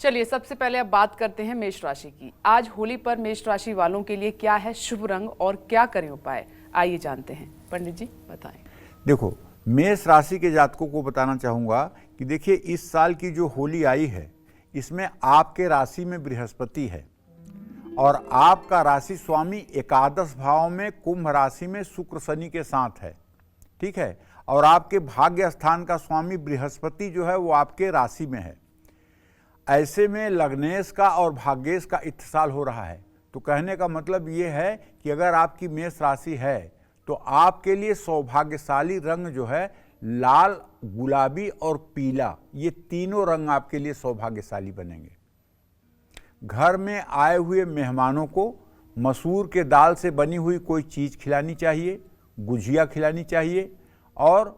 चलिए सबसे पहले अब बात करते हैं मेष राशि की। आज होली पर मेष राशि वालों के लिए क्या है शुभ रंग और क्या करें उपाय, आइए जानते हैं। पंडित जी बताएं। देखो, मेष राशि के जातकों को बताना चाहूँगा कि देखिए, इस साल की जो होली आई है इसमें आपके राशि में बृहस्पति है और आपका राशि स्वामी एकादश भाव में कुंभ राशि में शुक्र शनि के साथ है। ठीक है, और आपके भाग्य स्थान का स्वामी बृहस्पति जो है वो आपके राशि में है। ऐसे में लग्नेश का और भाग्येश का इत्तिसाल हो रहा है। तो कहने का मतलब ये है कि अगर आपकी मेष राशि है तो आपके लिए सौभाग्यशाली रंग जो है लाल, गुलाबी और पीला, ये तीनों रंग आपके लिए सौभाग्यशाली बनेंगे। घर में आए हुए मेहमानों को मसूर के दाल से बनी हुई कोई चीज़ खिलानी चाहिए, गुजिया खिलानी चाहिए और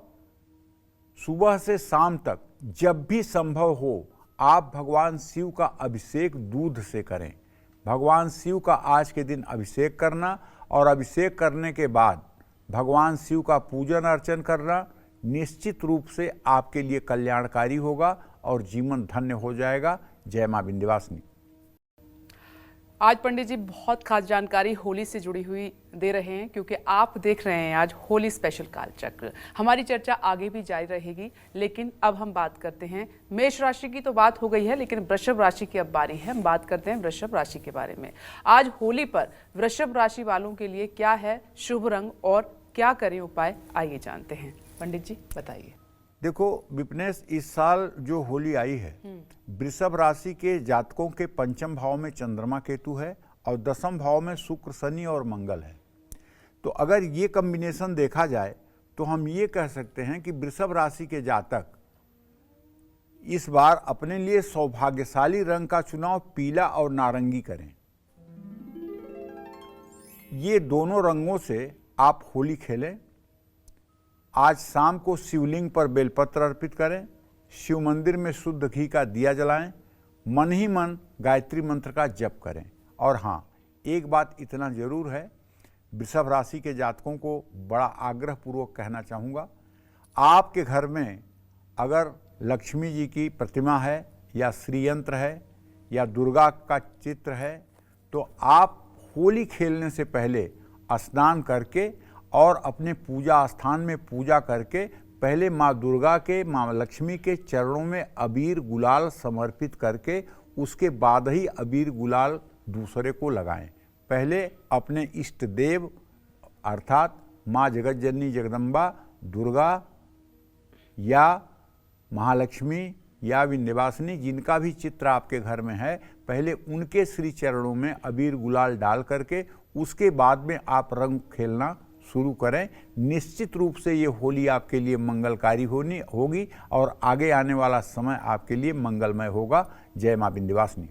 सुबह से शाम तक जब भी संभव हो आप भगवान शिव का अभिषेक दूध से करें। भगवान शिव का आज के दिन अभिषेक करना और अभिषेक करने के बाद भगवान शिव का पूजन अर्चन करना निश्चित रूप से आपके लिए कल्याणकारी होगा और जीवन धन्य हो जाएगा। जय मां विंध्यवासिनी। आज पंडित जी बहुत खास जानकारी होली से जुड़ी हुई दे रहे हैं, क्योंकि आप देख रहे हैं आज होली स्पेशल कालचक्र। हमारी चर्चा आगे भी जारी रहेगी, लेकिन अब हम बात करते हैं मेष राशि की। तो बात हो गई है, लेकिन वृषभ राशि की अब बारी है। हम बात करते हैं वृषभ राशि के बारे में। आज होली पर वृषभ राशि वालों के लिए क्या है शुभ रंग और क्या करें उपाय, आइए जानते हैं। पंडित जी बताइए। देखो विपनेश, इस साल जो होली आई है वृषभ राशि के जातकों के पंचम भाव में चंद्रमा केतु है और दसम भाव में शुक्र शनि और मंगल है। तो अगर ये कॉम्बिनेशन देखा जाए तो हम ये कह सकते हैं कि वृषभ राशि के जातक इस बार अपने लिए सौभाग्यशाली रंग का चुनाव पीला और नारंगी करें। ये दोनों रंगों से आप होली खेलें। आज शाम को शिवलिंग पर बेलपत्र अर्पित करें, शिव मंदिर में शुद्ध घी का दिया जलाएं, मन ही मन गायत्री मंत्र का जप करें। और हाँ, एक बात इतना जरूर है, वृषभ राशि के जातकों को बड़ा आग्रह पूर्वक कहना चाहूँगा, आपके घर में अगर लक्ष्मी जी की प्रतिमा है या श्री यंत्र है या दुर्गा का चित्र है तो आप होली खेलने से पहले स्नान करके और अपने पूजा स्थान में पूजा करके पहले माँ दुर्गा के, माँ लक्ष्मी के चरणों में अबीर गुलाल समर्पित करके उसके बाद ही अबीर गुलाल दूसरे को लगाएं। पहले अपने इष्ट देव अर्थात माँ जगत जननी जगदम्बा दुर्गा या महालक्ष्मी या विंध्यवासिनी, जिनका भी चित्र आपके घर में है, पहले उनके श्री चरणों में अबीर गुलाल डाल करके उसके बाद में आप रंग खेलना शुरू करें। निश्चित रूप से ये होली आपके लिए मंगलकारी होगी और आगे आने वाला समय आपके लिए मंगलमय होगा। जय मां विंध्यवासिनी।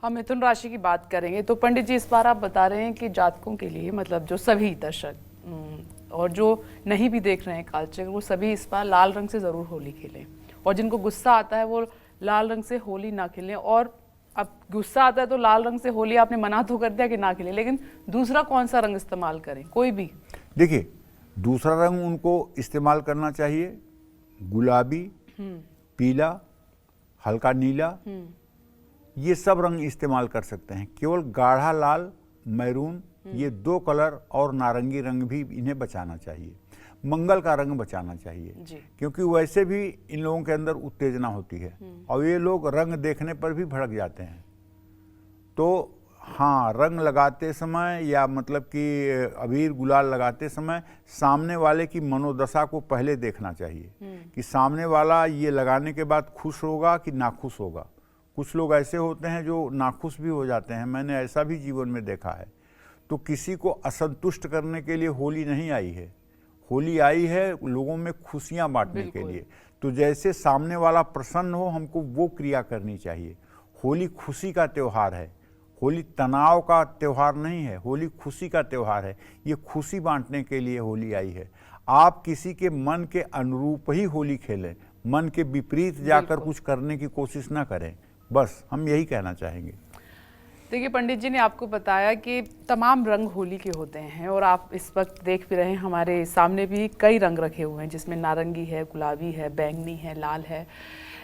हम मिथुन राशि की बात करेंगे। तो पंडित जी इस बार आप बता रहे हैं कि जातकों के लिए, मतलब जो सभी दर्शक और जो नहीं भी देख रहे हैं कालचक्र, वो सभी इस बार लाल रंग से ज़रूर होली खेलें, और जिनको गुस्सा आता है वो लाल रंग से होली ना खेलें। और अब गुस्सा आता है तो लाल रंग से होली आपने मना तो कर दिया कि ना खेलें, लेकिन दूसरा कौन सा रंग इस्तेमाल करें, कोई भी? देखिए, दूसरा रंग उनको इस्तेमाल करना चाहिए गुलाबी, पीला, हल्का नीला, ये सब रंग इस्तेमाल कर सकते हैं। केवल गाढ़ा लाल, मैरून, ये दो कलर और नारंगी रंग भी इन्हें बचाना चाहिए। मंगल का रंग बचाना चाहिए, क्योंकि वैसे भी इन लोगों के अंदर उत्तेजना होती है और ये लोग रंग देखने पर भी भड़क जाते हैं। तो हाँ, रंग लगाते समय या मतलब कि अबीर गुलाल लगाते समय सामने वाले की मनोदशा को पहले देखना चाहिए कि सामने वाला ये लगाने के बाद खुश होगा कि नाखुश होगा। कुछ लोग ऐसे होते हैं जो नाखुश भी हो जाते हैं, मैंने ऐसा भी जीवन में देखा है। तो किसी को असंतुष्ट करने के लिए होली नहीं आई है, होली आई है लोगों में खुशियां बांटने के लिए। तो जैसे सामने वाला प्रसन्न हो, हमको वो क्रिया करनी चाहिए। होली खुशी का त्यौहार है, होली तनाव का त्यौहार नहीं है, होली खुशी का त्यौहार है। ये खुशी बांटने के लिए होली आई है। आप किसी के मन के अनुरूप ही होली खेलें, मन के विपरीत जाकर कुछ करने की कोशिश ना करें। बस हम यही कहना चाहेंगे। देखिए, पंडित जी ने आपको बताया कि तमाम रंग होली के होते हैं, और आप इस वक्त देख भी रहे हैं हमारे सामने भी कई रंग रखे हुए हैं, जिसमें नारंगी है, गुलाबी है, बैंगनी है, लाल है।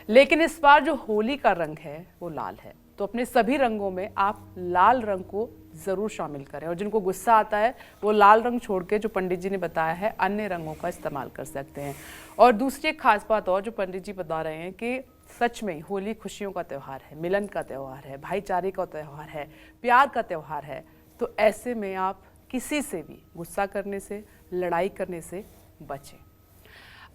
लेकिन इस बार जो होली का रंग है वो लाल है, तो अपने सभी रंगों में आप लाल रंग को ज़रूर शामिल करें। और जिनको गुस्सा आता है वो लाल रंग छोड़ के, जो पंडित जी ने बताया है, अन्य रंगों का इस्तेमाल कर सकते हैं। और दूसरी एक खास बात और जो पंडित जी बता रहे हैं कि सच में होली खुशियों का त्यौहार है, मिलन का त्यौहार है, भाईचारे का त्यौहार है, प्यार का त्यौहार है। तो ऐसे में आप किसी से भी गुस्सा करने से, लड़ाई करने से बचें।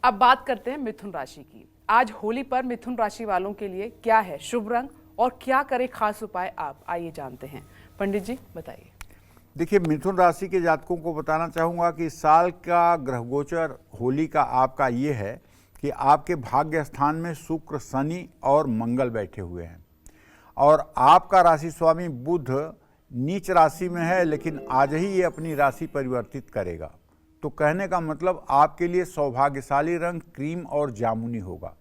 अब बात करते हैं मिथुन राशि की। आज होली पर मिथुन राशि वालों के लिए क्या है शुभ रंग और क्या करे खास उपाय, आप आइए जानते हैं। पंडित जी बताइए। देखिए, मिथुन राशि के जातकों को बताना चाहूँगा कि इस साल का ग्रह गोचर होली का आपका ये है कि आपके भाग्य स्थान में शुक्र, शनि और मंगल बैठे हुए हैं और आपका राशि स्वामी बुध नीच राशि में है, लेकिन आज ही ये अपनी राशि परिवर्तित करेगा। तो कहने का मतलब आपके लिए सौभाग्यशाली रंग क्रीम और जामुनी होगा।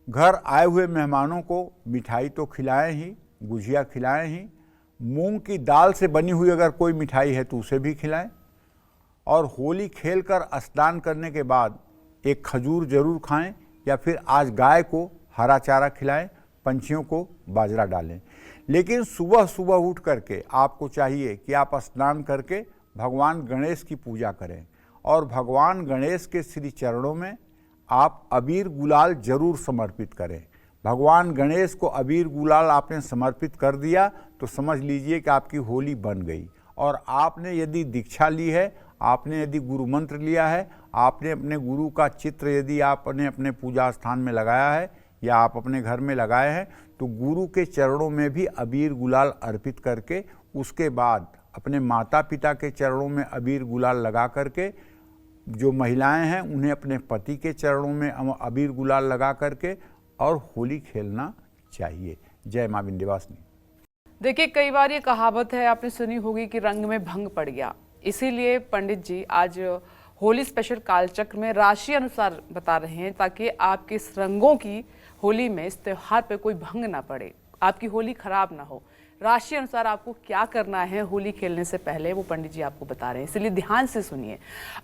घर आए हुए मेहमानों को मिठाई तो खिलाएं ही, गुजिया खिलाएं ही, मूंग की दाल से बनी हुई अगर कोई मिठाई है तो उसे भी खिलाएं। और होली खेलकर स्नान करने के बाद एक खजूर जरूर खाएं या फिर आज गाय को हरा चारा खिलाएं, पंछियों को बाजरा डालें। लेकिन सुबह सुबह उठ करके आपको चाहिए कि आप स्नान करके भगवान गणेश की पूजा करें और भगवान गणेश के श्री चरणों में आप अबीर गुलाल जरूर समर्पित करें। भगवान गणेश को अबीर गुलाल आपने समर्पित कर दिया तो समझ लीजिए कि आपकी होली बन गई। और आपने यदि दीक्षा ली है, आपने यदि गुरु मंत्र लिया है, आपने अपने गुरु का चित्र यदि आपने अपने पूजा स्थान में लगाया है या आप अपने घर में लगाए हैं, तो गुरु के चरणों में भी अबीर गुलाल अर्पित करके उसके बाद अपने माता पिता के चरणों में अबीर गुलाल लगा करके, जो महिलाएं हैं उन्हें अपने पति के चरणों में अबीर गुलाल लगा करके और होली खेलना चाहिए। जय मां विंध्यवासिनी। देखिए, कई बार ये कहावत है, आपने सुनी होगी कि रंग में भंग पड़ गया। इसीलिए पंडित जी आज होली स्पेशल कालचक्र में राशि अनुसार बता रहे हैं ताकि आपके इस रंगों की होली में, इस त्योहार पे कोई भंग ना पड़े, आपकी होली खराब ना हो। राशि अनुसार आपको क्या करना है होली खेलने से पहले, वो पंडित जी आपको बता रहे हैं, इसलिए ध्यान से सुनिए।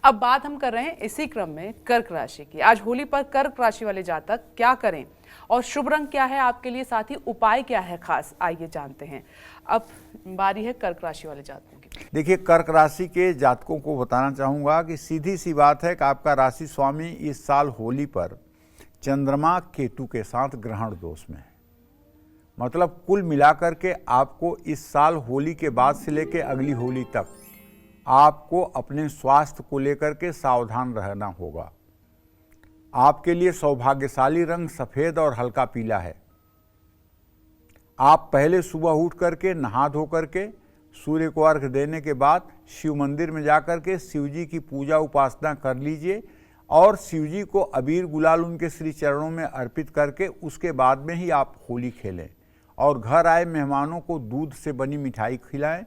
अब बात हम कर रहे हैं इसी क्रम में कर्क राशि की। आज होली पर कर्क राशि वाले जातक क्या करें और शुभ रंग क्या है आपके लिए, साथ ही उपाय क्या है खास, आइए जानते हैं। अब बारी है कर्क राशि वाले जातकों की। देखिए, कर्क राशि के जातकों को बताना चाहूँगा कि सीधी सी बात है कि आपका राशि स्वामी इस साल होली पर चंद्रमा केतु के साथ ग्रहण दोष में है। मतलब कुल मिलाकर के आपको इस साल होली के बाद से लेकर अगली होली तक आपको अपने स्वास्थ्य को लेकर के सावधान रहना होगा। आपके लिए सौभाग्यशाली रंग सफ़ेद और हल्का पीला है। आप पहले सुबह उठ करके नहा धो करके सूर्य को अर्घ्य देने के बाद शिव मंदिर में जाकर के शिव जी की पूजा उपासना कर लीजिए और शिव जी को अबीर गुलाल उनके श्री चरणों में अर्पित करके उसके बाद में ही आप होली खेलें और घर आए मेहमानों को दूध से बनी मिठाई खिलाएं।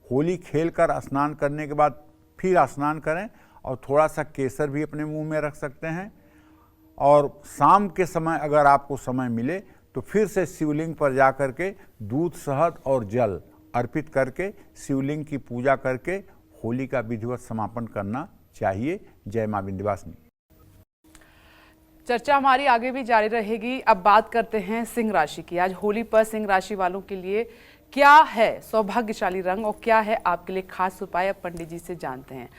होली खेलकर स्नान करने के बाद फिर स्नान करें और थोड़ा सा केसर भी अपने मुंह में रख सकते हैं। और शाम के समय अगर आपको समय मिले तो फिर से शिवलिंग पर जा कर के दूध, शहद और जल अर्पित करके शिवलिंग की पूजा करके होली का विधिवत समापन करना चाहिए। जय मां विंध्यवासिनी। चर्चा हमारी आगे भी जारी रहेगी। अब बात करते हैं सिंह राशि की। आज होली पर सिंह राशि वालों के लिए क्या है सौभाग्यशाली रंग और क्या है आपके लिए खास उपाय, अब पंडित जी से जानते हैं।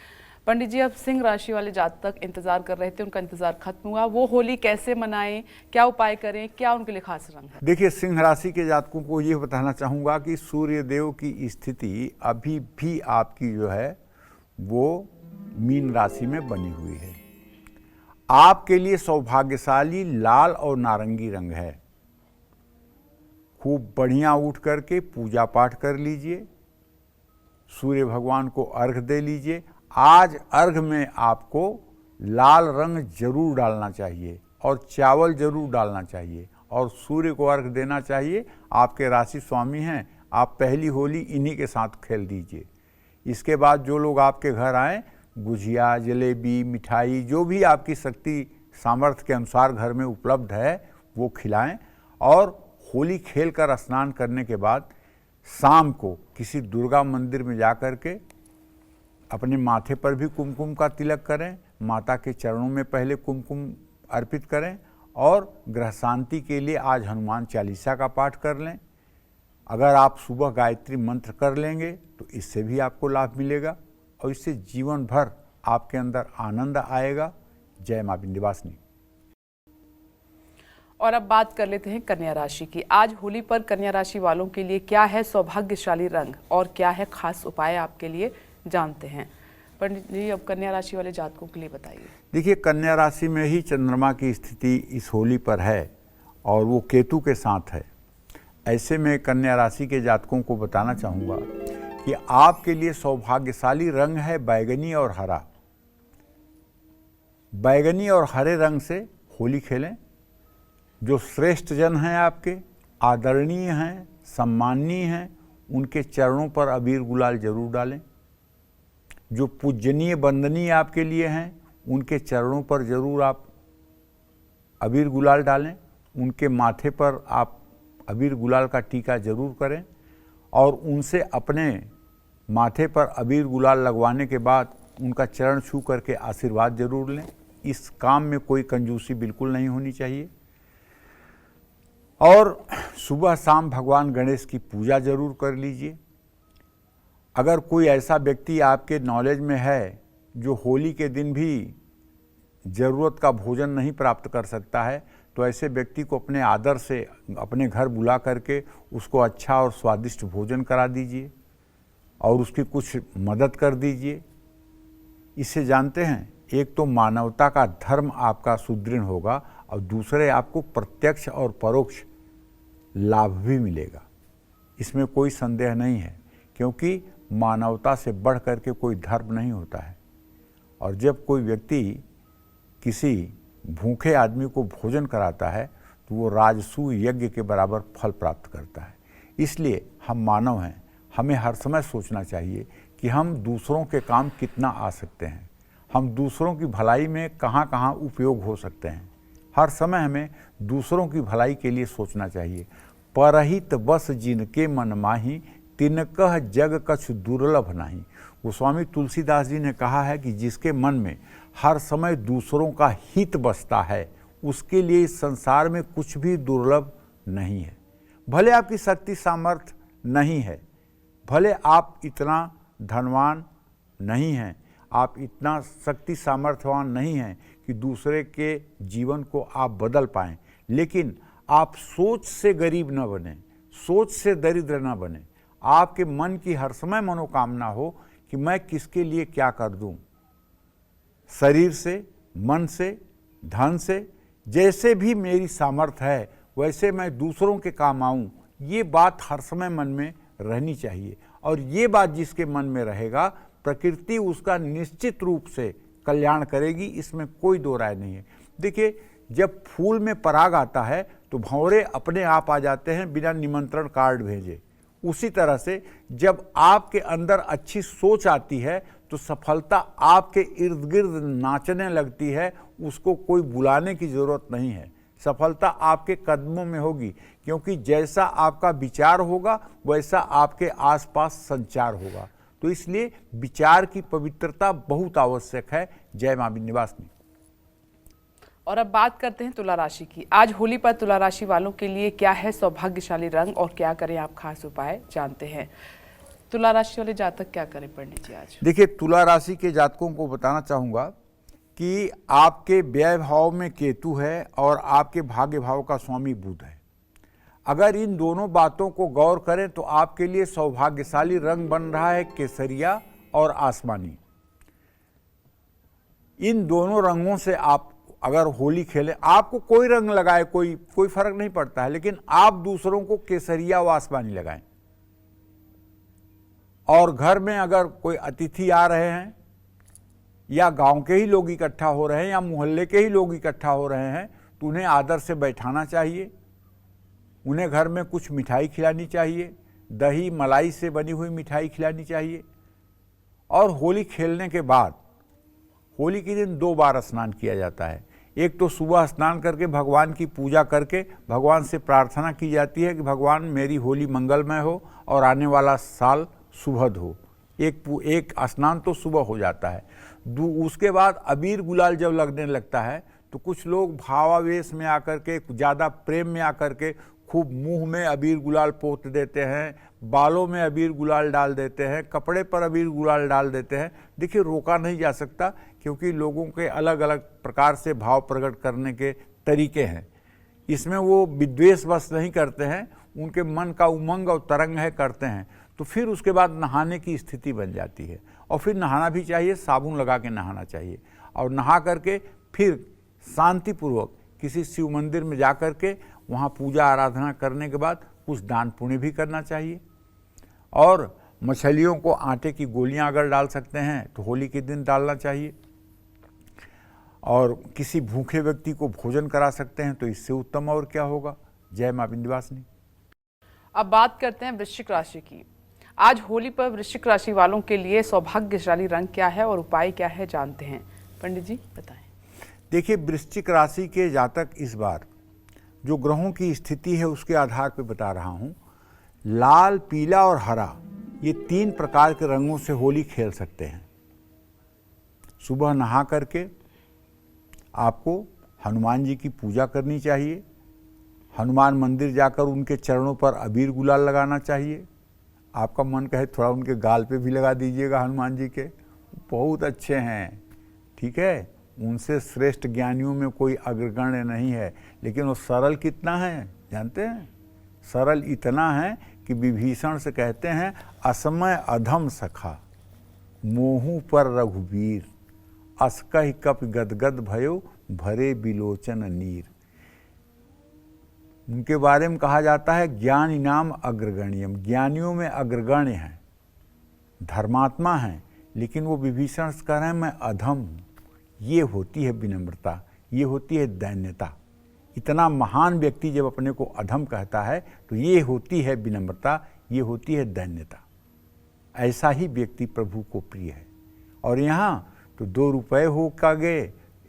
पंडित जी, अब सिंह राशि वाले जातक इंतजार कर रहे थे, उनका इंतजार खत्म हुआ, वो होली कैसे मनाएं, क्या उपाय करें, क्या उनके लिए खास रंग है? देखिए, सिंह राशि के जातकों को ये बताना चाहूँगा कि सूर्य देव की स्थिति अभी भी आपकी जो है वो मीन राशि में बनी हुई है। आपके लिए सौभाग्यशाली लाल और नारंगी रंग है। खूब बढ़िया उठ करके पूजा पाठ कर लीजिए, सूर्य भगवान को अर्घ दे लीजिए। आज अर्घ में आपको लाल रंग जरूर डालना चाहिए और चावल जरूर डालना चाहिए और सूर्य को अर्घ देना चाहिए। आपके राशि स्वामी हैं, आप पहली होली इन्हीं के साथ खेल दीजिए। इसके बाद जो लोग आपके घर आएँ, गुजिया, जलेबी, मिठाई, जो भी आपकी शक्ति सामर्थ्य के अनुसार घर में उपलब्ध है वो खिलाएं और होली खेल कर स्नान करने के बाद शाम को किसी दुर्गा मंदिर में जा कर के अपने माथे पर भी कुमकुम का तिलक करें। माता के चरणों में पहले कुमकुम अर्पित करें और ग्रह शांति के लिए आज हनुमान चालीसा का पाठ कर लें। अगर आप सुबह गायत्री मंत्र कर लेंगे तो इससे भी आपको लाभ मिलेगा और इससे जीवन भर आपके अंदर आनंद आएगा। जय मां विंध्यवासिनी। और अब बात कर लेते हैं कन्या राशि की। आज होली पर कन्या राशि वालों के लिए क्या है सौभाग्यशाली रंग और क्या है खास उपाय आपके लिए, जानते हैं। पंडित जी, अब कन्या राशि वाले जातकों के लिए बताइए। देखिए, कन्या राशि में ही चंद्रमा की स्थिति इस होली पर है और वो केतु के साथ है। ऐसे में कन्या राशि के जातकों को बताना चाहूँगा कि आपके लिए सौभाग्यशाली रंग है बैगनी और हरा। बैगनी और हरे रंग से होली खेलें। जो श्रेष्ठ जन हैं, आपके आदरणीय हैं, सम्माननीय हैं, उनके चरणों पर अबीर गुलाल जरूर डालें। जो पूजनीय वंदनीय आपके लिए हैं, उनके चरणों पर जरूर आप अबीर गुलाल डालें। उनके माथे पर आप अबीर गुलाल का टीका जरूर करें और उनसे अपने माथे पर अबीर गुलाल लगवाने के बाद उनका चरण छू करके आशीर्वाद जरूर लें। इस काम में कोई कंजूसी बिल्कुल नहीं होनी चाहिए। और सुबह शाम भगवान गणेश की पूजा जरूर कर लीजिए। अगर कोई ऐसा व्यक्ति आपके नॉलेज में है जो होली के दिन भी ज़रूरत का भोजन नहीं प्राप्त कर सकता है, तो ऐसे व्यक्ति को अपने आदर से अपने घर बुला करके उसको अच्छा और स्वादिष्ट भोजन करा दीजिए और उसकी कुछ मदद कर दीजिए। इससे जानते हैं, एक तो मानवता का धर्म आपका सुदृढ़ होगा और दूसरे आपको प्रत्यक्ष और परोक्ष लाभ भी मिलेगा। इसमें कोई संदेह नहीं है, क्योंकि मानवता से बढ़ करके कोई धर्म नहीं होता है। और जब कोई व्यक्ति किसी भूखे आदमी को भोजन कराता है तो वो राजसूय यज्ञ के बराबर फल प्राप्त करता है। इसलिए हम मानव हैं, हमें हर समय सोचना चाहिए कि हम दूसरों के काम कितना आ सकते हैं, हम दूसरों की भलाई में कहाँ कहाँ उपयोग हो सकते हैं। हर समय हमें दूसरों की भलाई के लिए सोचना चाहिए। परहित बस जिनके मन माही, तिनकह जग कछु दुर्लभ नहीं। गोस्वामी तुलसीदास जी ने कहा है कि जिसके मन में हर समय दूसरों का हित बसता है, उसके लिए इस संसार में कुछ भी दुर्लभ नहीं है। भले आपकी शक्ति सामर्थ्य नहीं है, भले आप इतना धनवान नहीं हैं, आप इतना शक्ति सामर्थ्यवान नहीं हैं कि दूसरे के जीवन को आप बदल पाएं, लेकिन आप सोच से गरीब न बने, सोच से दरिद्र न बने। आपके मन की हर समय मनोकामना हो कि मैं किसके लिए क्या कर दूं। शरीर से, मन से, धन से, जैसे भी मेरी सामर्थ्य है वैसे मैं दूसरों के काम आऊं, ये बात हर समय मन में रहनी चाहिए। और ये बात जिसके मन में रहेगा, प्रकृति उसका निश्चित रूप से कल्याण करेगी, इसमें कोई दो राय नहीं है। देखिए, जब फूल में पराग आता है तो भंवरे अपने आप आ जाते हैं बिना निमंत्रण कार्ड भेजे। उसी तरह से जब आपके अंदर अच्छी सोच आती है तो सफलता आपके इर्द गिर्द नाचने लगती है, उसको कोई बुलाने की ज़रूरत नहीं है। सफलता आपके कदमों में होगी, क्योंकि जैसा आपका विचार होगा वैसा आपके आसपास संचार होगा। तो इसलिए विचार की पवित्रता बहुत आवश्यक है। जय मां विंध्यवासिनी। और अब बात करते हैं तुला राशि की। आज होली पर तुला राशि वालों के लिए क्या है सौभाग्यशाली रंग और क्या करें आप खास उपाय, जानते हैं। तुला राशि वाले जातक क्या करें पंडित जी आज? देखिए, तुला राशि के जातकों को बताना चाहूँगा कि आपके व्यय भाव में केतु है और आपके भाग्य भाव का स्वामी बुध है। अगर इन दोनों बातों को गौर करें तो आपके लिए सौभाग्यशाली रंग बन रहा है केसरिया और आसमानी। इन दोनों रंगों से आप अगर होली खेलें, आपको कोई रंग लगाए कोई फर्क नहीं पड़ता है, लेकिन आप दूसरों को केसरिया व आसमानी लगाएं। और घर में अगर कोई अतिथि आ रहे हैं या गांव के ही लोग इकट्ठा हो रहे हैं या मोहल्ले के ही लोग इकट्ठा हो रहे हैं तो उन्हें आदर से बैठाना चाहिए। उन्हें घर में कुछ मिठाई खिलानी चाहिए, दही मलाई से बनी हुई मिठाई खिलानी चाहिए। और होली खेलने के बाद होली के दिन 2 बार स्नान किया जाता है। एक तो सुबह स्नान करके भगवान की पूजा करके भगवान से प्रार्थना की जाती है कि भगवान मेरी होली मंगलमय हो और आने वाला साल शुभद हो। एक स्नान तो सुबह हो जाता है। उसके बाद अबीर गुलाल जब लगने लगता है तो कुछ लोग भावावेश में आकर के, ज़्यादा प्रेम में आकर के खूब मुंह में अबीर गुलाल पोत देते हैं, बालों में अबीर गुलाल डाल देते हैं, कपड़े पर अबीर गुलाल डाल देते हैं। देखिए, रोका नहीं जा सकता, क्योंकि लोगों के अलग अलग प्रकार से भाव प्रकट करने के तरीके हैं। इसमें वो विद्वेष बस नहीं करते हैं, उनके मन का उमंग और तरंग है, करते हैं। तो फिर उसके बाद नहाने की स्थिति बन जाती है, और फिर नहाना भी चाहिए, साबुन लगा के नहाना चाहिए, और नहा करके फिर शांतिपूर्वक किसी शिव मंदिर में जा कर के वहाँ पूजा आराधना करने के बाद कुछ दान पुण्य भी करना चाहिए। और मछलियों को आटे की गोलियां अगर डाल सकते हैं तो होली के दिन डालना चाहिए, और किसी भूखे व्यक्ति को भोजन करा सकते हैं तो इससे उत्तम और क्या होगा। जय मां विंध्यवासिनी। अब बात करते हैं वृश्चिक राशि की। आज होली पर वृश्चिक राशि वालों के लिए सौभाग्यशाली रंग क्या है और उपाय क्या है, जानते हैं। पंडित जी बताएं। देखिए, वृश्चिक राशि के जातक इस बार जो ग्रहों की स्थिति है उसके आधार पर बता रहा हूँ, लाल, पीला और हरा, ये 3 प्रकार के रंगों से होली खेल सकते हैं। सुबह नहा करके आपको हनुमान जी की पूजा करनी चाहिए, हनुमान मंदिर जाकर उनके चरणों पर अबीर गुलाल लगाना चाहिए। आपका मन कहे थोड़ा उनके गाल पे भी लगा दीजिएगा, हनुमान जी के, बहुत अच्छे हैं, ठीक है। उनसे श्रेष्ठ ज्ञानियों में कोई अग्रगण्य नहीं है, लेकिन वो सरल कितना है जानते हैं? सरल इतना है कि विभीषण से कहते हैं, असमय अधम सखा मोहू पर रघुवीर, अस्कहि कप गदगद भयो भरे बिलोचन नीर। उनके बारे में कहा जाता है ज्ञान इनाम अग्रगण्यम, ज्ञानियों में अग्रगण्य हैं, धर्मात्मा हैं, लेकिन वो विभीषण से कह रहे हैं मैं अधम हूँ। ये होती है विनम्रता, ये होती है दैन्यता। इतना महान व्यक्ति जब अपने को अधम कहता है तो ये होती है विनम्रता, ये होती है दैन्यता। ऐसा ही व्यक्ति प्रभु को प्रिय है। और यहाँ तो 2 रुपए हो का गए,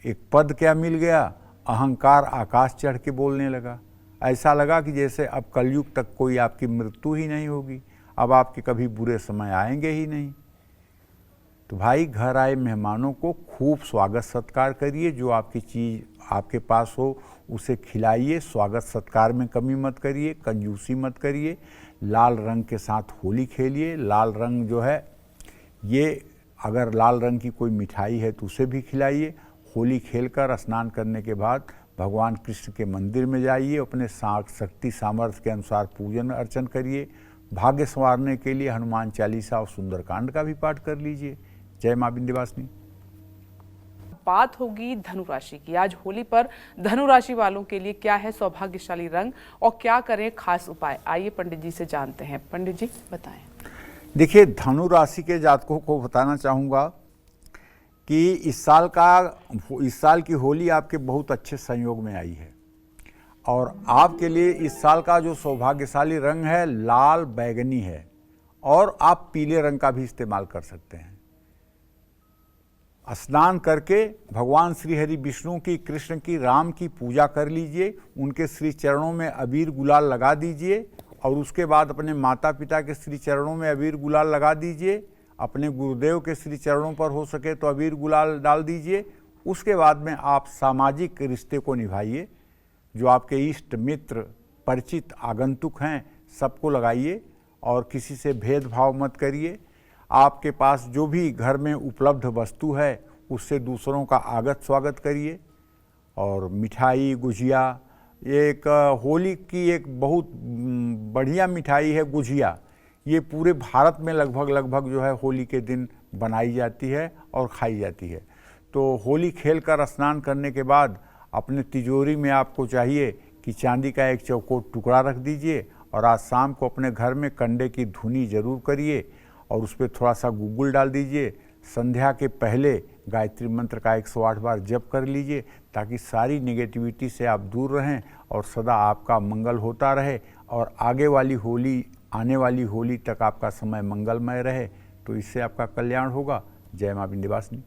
एक पद क्या मिल गया, अहंकार आकाश चढ़ के बोलने लगा। ऐसा लगा कि जैसे अब कलयुग तक कोई आपकी मृत्यु ही नहीं होगी, अब आपके कभी बुरे समय आएंगे ही नहीं। तो भाई, घर आए मेहमानों को खूब स्वागत सत्कार करिए, जो आपकी चीज़ आपके पास हो उसे खिलाइए, स्वागत सत्कार में कमी मत करिए, कंजूसी मत करिए। लाल रंग के साथ होली खेलिए। लाल रंग जो है, ये अगर लाल रंग की कोई मिठाई है तो उसे भी खिलाइए। होली खेलकर स्नान करने के बाद भगवान कृष्ण के मंदिर में जाइए, अपने शक्ति सामर्थ्य के अनुसार पूजन अर्चन करिए। भाग्य संवारने के लिए हनुमान चालीसा और सुंदरकांड का भी पाठ कर लीजिए। जय मां विंध्यवासिनी। बात होगी धनु राशि की। आज होली पर धनु राशि वालों के लिए क्या है सौभाग्यशाली रंग और क्या करें खास उपाय, आइए पंडित जी से जानते हैं। पंडित जी बताएं। देखिए, धनु राशि के जातकों को बताना चाहूँगा कि इस साल की होली आपके बहुत अच्छे संयोग में आई है, और आपके लिए इस साल का जो सौभाग्यशाली रंग है लाल बैगनी है, और आप पीले रंग का भी इस्तेमाल कर सकते हैं। स्नान करके भगवान श्री हरि विष्णु की, कृष्ण की, राम की पूजा कर लीजिए, उनके श्री चरणों में अबीर गुलाल लगा दीजिए, और उसके बाद अपने माता पिता के श्री चरणों में अबीर गुलाल लगा दीजिए। अपने गुरुदेव के श्री चरणों पर हो सके तो अबीर गुलाल डाल दीजिए। उसके बाद में आप सामाजिक रिश्ते को निभाइए, जो आपके इष्ट मित्र परिचित आगंतुक हैं सबको लगाइए, और किसी से भेदभाव मत करिए। आपके पास जो भी घर में उपलब्ध वस्तु है उससे दूसरों का आगत स्वागत करिए। और मिठाई, गुजिया, एक होली की एक बहुत बढ़िया मिठाई है गुजिया। ये पूरे भारत में लगभग जो है होली के दिन बनाई जाती है और खाई जाती है। तो होली खेलकर स्नान करने के बाद अपने तिजोरी में आपको चाहिए कि चांदी का एक चौकोर टुकड़ा रख दीजिए, और आज शाम को अपने घर में कंडे की धुनी जरूर करिए, और उस पर थोड़ा सा गूगल डाल दीजिए। संध्या के पहले गायत्री मंत्र का 108 बार जप कर लीजिए, ताकि सारी नेगेटिविटी से आप दूर रहें और सदा आपका मंगल होता रहे, और आने वाली होली तक आपका समय मंगलमय रहे। तो इससे आपका कल्याण होगा। जय मां विंध्यवासिनी।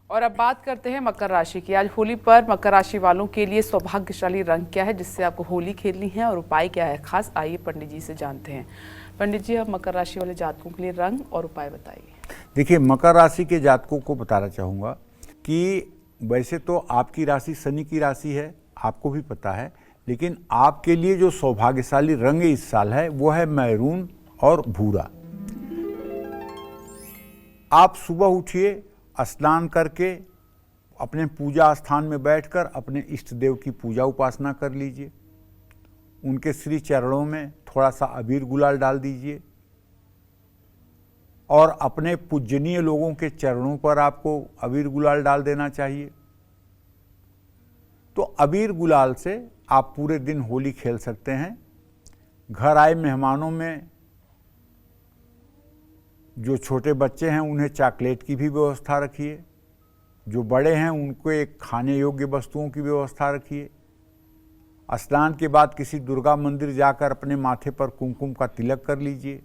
और अब बात करते हैं मकर राशि की। आज होली पर मकर राशि वालों के लिए सौभाग्यशाली रंग क्या है जिससे आपको होली खेलनी है, और उपाय क्या है खास, आइए पंडित जी से जानते हैं। पंडित जी, अब मकर राशि वाले जातकों के लिए रंग और उपाय बताइए। देखिए, मकर राशि के जातकों को बताना चाहूँगा कि वैसे तो आपकी राशि शनि की राशि है, आपको भी पता है, लेकिन आपके लिए जो सौभाग्यशाली रंग इस साल है वो है मैरून और भूरा। आप सुबह उठिए, स्नान करके अपने पूजा स्थान में बैठकर अपने इष्ट देव की पूजा उपासना कर लीजिए। उनके श्री चरणों में थोड़ा सा अबीर गुलाल डाल दीजिए और अपने पूजनीय लोगों के चरणों पर आपको अबीर गुलाल डाल देना चाहिए। तो अबीर गुलाल से आप पूरे दिन होली खेल सकते हैं। घर आए मेहमानों में जो छोटे बच्चे हैं उन्हें चॉकलेट की भी व्यवस्था रखिए, जो बड़े हैं उनको एक खाने योग्य वस्तुओं की व्यवस्था रखिए। स्नान के बाद किसी दुर्गा मंदिर जाकर अपने माथे पर कुमकुम का तिलक कर लीजिए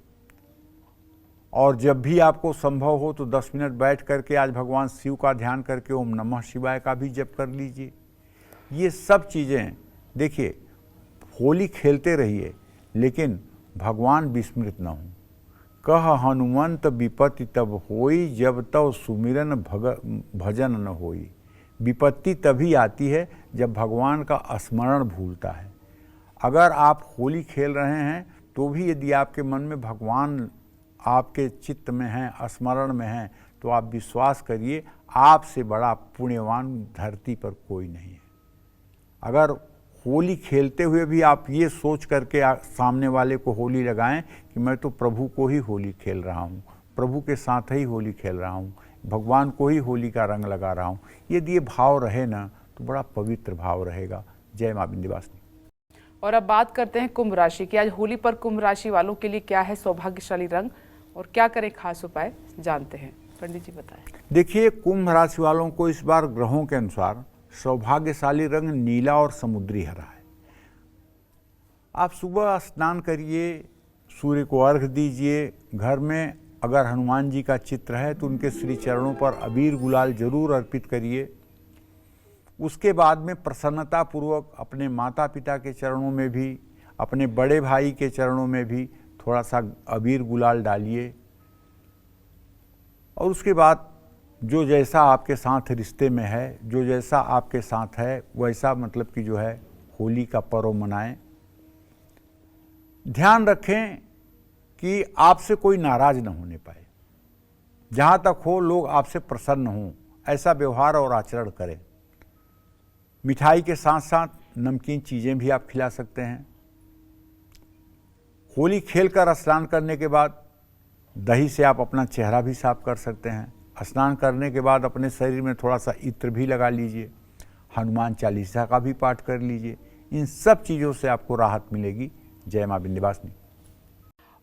और जब भी आपको संभव हो तो 10 मिनट बैठ करके आज भगवान शिव का ध्यान करके ओम नमः शिवाय का भी जप कर लीजिए। ये सब चीज़ें देखिए, होली खेलते रहिए लेकिन भगवान विस्मृत न हो। कह हनुमंत विपत्ति तब होई, जब तब सुमिरन भजन न होई। विपत्ति तभी आती है जब भगवान का स्मरण भूलता है। अगर आप होली खेल रहे हैं तो भी यदि आपके मन में भगवान आपके चित्त में हैं, स्मरण में हैं, तो आप विश्वास करिए आपसे बड़ा पुण्यवान धरती पर कोई नहीं है। अगर होली खेलते हुए भी आप ये सोच करके सामने वाले को होली लगाएं कि मैं तो प्रभु को ही होली खेल रहा हूँ, प्रभु के साथ ही होली खेल रहा हूँ, भगवान को ही होली का रंग लगा रहा हूँ, यदि ये भाव रहे ना तो बड़ा पवित्र भाव रहेगा। जय मां विंध्यवासिनी। और अब बात करते हैं कुंभ राशि की। आज होली पर कुंभ राशि वालों के लिए क्या है सौभाग्यशाली रंग और क्या करें खास उपाय, जानते हैं। पंडित जी बताएं। देखिए, कुंभ राशि वालों को इस बार ग्रहों के अनुसार सौभाग्यशाली रंग नीला और समुद्री हरा है। आप सुबह स्नान करिए, सूर्य को अर्घ दीजिए। घर में अगर हनुमान जी का चित्र है तो उनके श्री चरणों पर अबीर गुलाल जरूर अर्पित करिए। उसके बाद में प्रसन्नता पूर्वक अपने माता पिता के चरणों में भी, अपने बड़े भाई के चरणों में भी थोड़ा सा अबीर गुलाल डालिए और उसके बाद जो जैसा आपके साथ रिश्ते में है, जो जैसा आपके साथ है वैसा मतलब कि जो है होली का पर्व मनाएं। ध्यान रखें कि आपसे कोई नाराज न होने पाए। जहाँ तक हो लोग आपसे प्रसन्न हों, ऐसा व्यवहार और आचरण करें। मिठाई के साथ साथ नमकीन चीज़ें भी आप खिला सकते हैं। होली खेलकर स्नान करने के बाद दही से आप अपना चेहरा भी साफ कर सकते हैं। स्नान करने के बाद अपने शरीर में थोड़ा सा इत्र भी लगा लीजिए। हनुमान चालीसा का भी पाठ कर लीजिए। इन सब चीज़ों से आपको राहत मिलेगी। जय मां विंध्यवासिनी।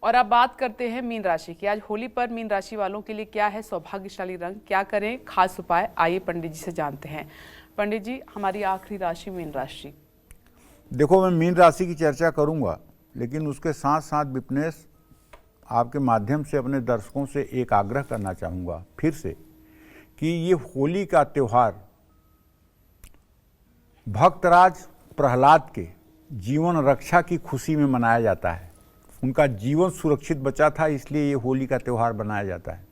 और अब बात करते हैं मीन राशि की। आज होली पर मीन राशि वालों के लिए क्या है सौभाग्यशाली रंग, क्या करें खास उपाय, आइए पंडित जी से जानते हैं। पंडित जी, हमारी आखिरी राशि मीन राशि। देखो, मैं मीन राशि की चर्चा करूंगा, लेकिन उसके साथ साथ विपनेश आपके माध्यम से अपने दर्शकों से एक आग्रह करना चाहूँगा फिर से कि ये होली का त्यौहार भक्तराज प्रहलाद के जीवन रक्षा की खुशी में मनाया जाता है। उनका जीवन सुरक्षित बचा था, इसलिए ये होली का त्यौहार मनाया जाता है।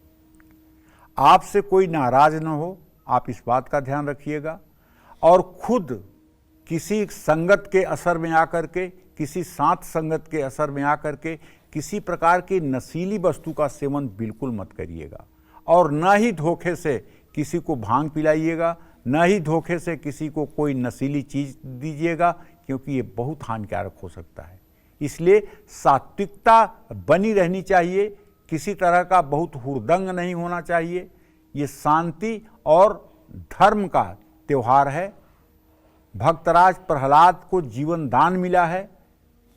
आपसे कोई नाराज न हो, आप इस बात का ध्यान रखिएगा और खुद किसी संगत के असर में आकर के, किसी साथ संगत के असर में आकर के किसी प्रकार की नशीली वस्तु का सेवन बिल्कुल मत करिएगा और न ही धोखे से किसी को भांग पिलाइएगा, न ही धोखे से किसी को कोई नशीली चीज़ दीजिएगा, क्योंकि ये बहुत हानिकारक हो सकता है। इसलिए सात्विकता बनी रहनी चाहिए, किसी तरह का बहुत हुड़दंग नहीं होना चाहिए। ये शांति और धर्म का त्यौहार है। भक्तराज प्रहलाद को जीवन दान मिला है,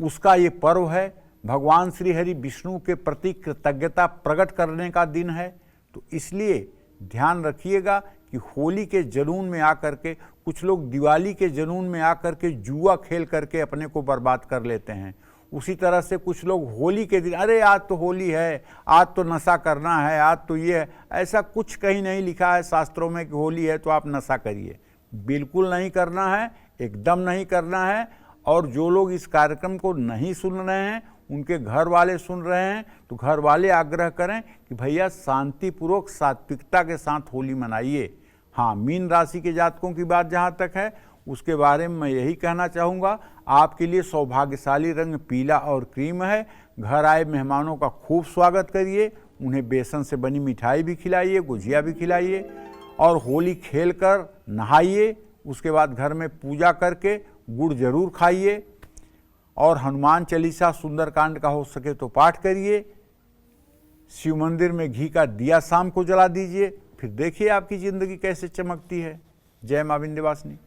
उसका ये पर्व है। भगवान श्री हरि विष्णु के प्रति कृतज्ञता प्रकट करने का दिन है। तो इसलिए ध्यान रखिएगा कि होली के जुनून में आकर के कुछ लोग दिवाली के जुनून में आकर के जुआ खेल करके अपने को बर्बाद कर लेते हैं। उसी तरह से कुछ लोग होली के दिन, अरे आज तो होली है, आज तो नशा करना है, आज तो ये है। ऐसा कुछ कहीं नहीं लिखा है शास्त्रों में कि होली है तो आप नशा करिए। बिल्कुल नहीं करना है, एकदम नहीं करना है। और जो लोग इस कार्यक्रम को नहीं सुन रहे हैं, उनके घर वाले सुन रहे हैं, तो घर वाले आग्रह करें कि भैया शांतिपूर्वक सात्विकता के साथ होली मनाइए। हाँ, मीन राशि के जातकों की बात जहाँ तक है उसके बारे में मैं यही कहना चाहूँगा, आपके लिए सौभाग्यशाली रंग पीला और क्रीम है। घर आए मेहमानों का खूब स्वागत करिए, उन्हें बेसन से बनी मिठाई भी खिलाइए, गुजिया भी खिलाइए और होली खेलकर नहाइए। उसके बाद घर में पूजा करके गुड़ जरूर खाइए और हनुमान चालीसा सुंदरकांड का हो सके तो पाठ करिए। शिव मंदिर में घी का दिया शाम को जला दीजिए, फिर देखिए आपकी जिंदगी कैसे चमकती है। जय मां विंध्यवासिनी।